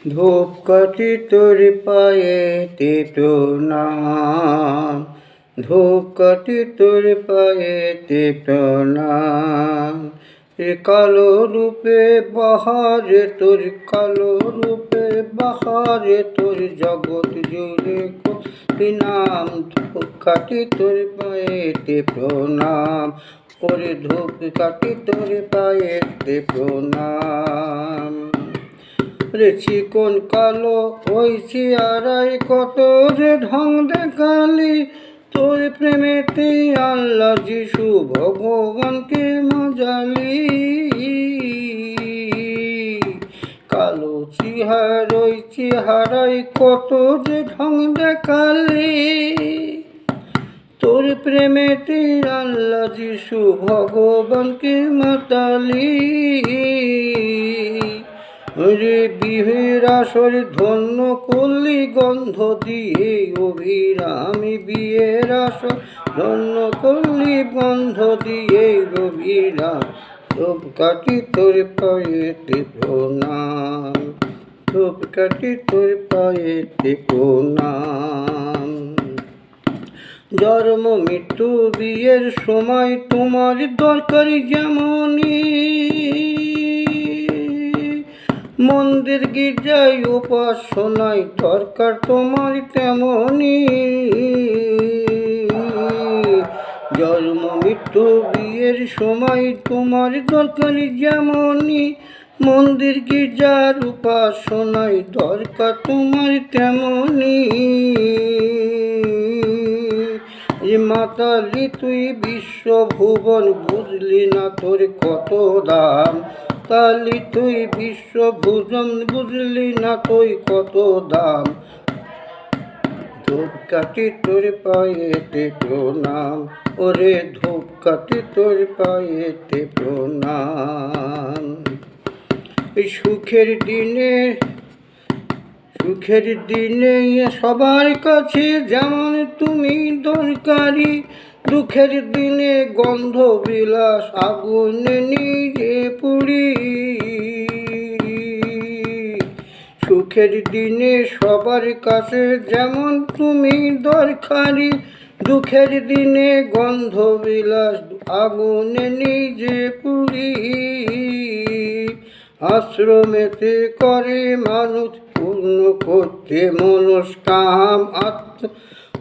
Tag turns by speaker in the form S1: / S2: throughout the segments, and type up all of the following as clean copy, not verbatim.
S1: ধূপকাঠি তোর পায়েতে প্রণাম, ধূপকাঠি তোর পায়েতে প্রণাম। কালো রূপে বাহারে তোর, কালো রূপে বাহারে তোর, জগৎ জুড়ে করলি নাম। ধূপকাঠি তোর পায়েতে প্রণাম, ওরে ধূপকাঠি তোর পায়েতে প্রণাম। রে চিকন কালো ওই চেয়ারায় কত রে ঢং দেখালি, তোর প্রেমেতে আল্লাহ যিশু ভগবানকে মজালি। কালো চেহার ওই চেহারায় কত যে ঢং দেখালি, তোর প্রেমেতে আল্লাহ যিশু ভগবানকে মাতালি। রে বিহের আসর ধন্য করলি গন্ধ দিয়ে অভিরামী, বিয়ের আসর ধন্য করলি গন্ধ দিয়ে অভিরাম। ধূপকাঠি তোর পায়েতে প্রণাম, ধূপকাঠি তোর পায়েতে প্রণাম। জন্ম মৃত্যু বিয়ের সময় তোমার দরকারি যেমনই, মন্দির গির্জায় উপাসনায় দরকার তোমার তেমনি। জন্ম মৃত্যু বিয়ের সময় তোমার দরকারি যেমনই, মন্দির গির্জার উপাসনায় দরকার তোমার তেমনি। মাতালি তুই বিশ্বভুবন, বুঝলি না তোর কত দাম। তালি তুই বিশ্বভুবন, বুঝলি না তুই কত দাম। ধূপকাঠি তোর পায়েতে প্রণাম, ওরে ধূপকাঠি তোর পায়েতে প্রণাম। এই সুখের দিনে, সুখের দিনে সবার কাছে যেমন তুমি দরকারি, দুঃখের দিনে গন্ধ বিলাস আগুনে নিজে পুড়ি। সুখের দিনে সবার কাছে যেমন তুমি দরকারি, দুঃখের দিনে গন্ধ বিলাস আগুনে নিজে পুড়ি। আশ্রমেতে করে মানুষ পূর্ণ করতে মনস্কাম,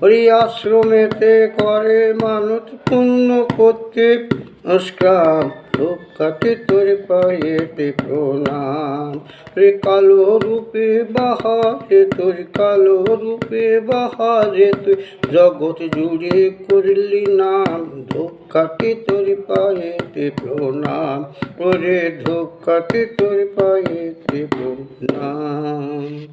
S1: ওই আশ্রমেতে করে মানুষ পূর্ণ করতে মনস্কাম। ধূপকাঠি তোর পায়েতে প্রণাম, রে কালো রূপে বাহারে তোর, কালো রূপে বাহারে তুই জগৎ জুড়ে করলি নাম। ধূপকাঠি তোর পায়েতে প্রণাম, ওরে ধূপকাঠি তোর পায়েতে প্রণাম।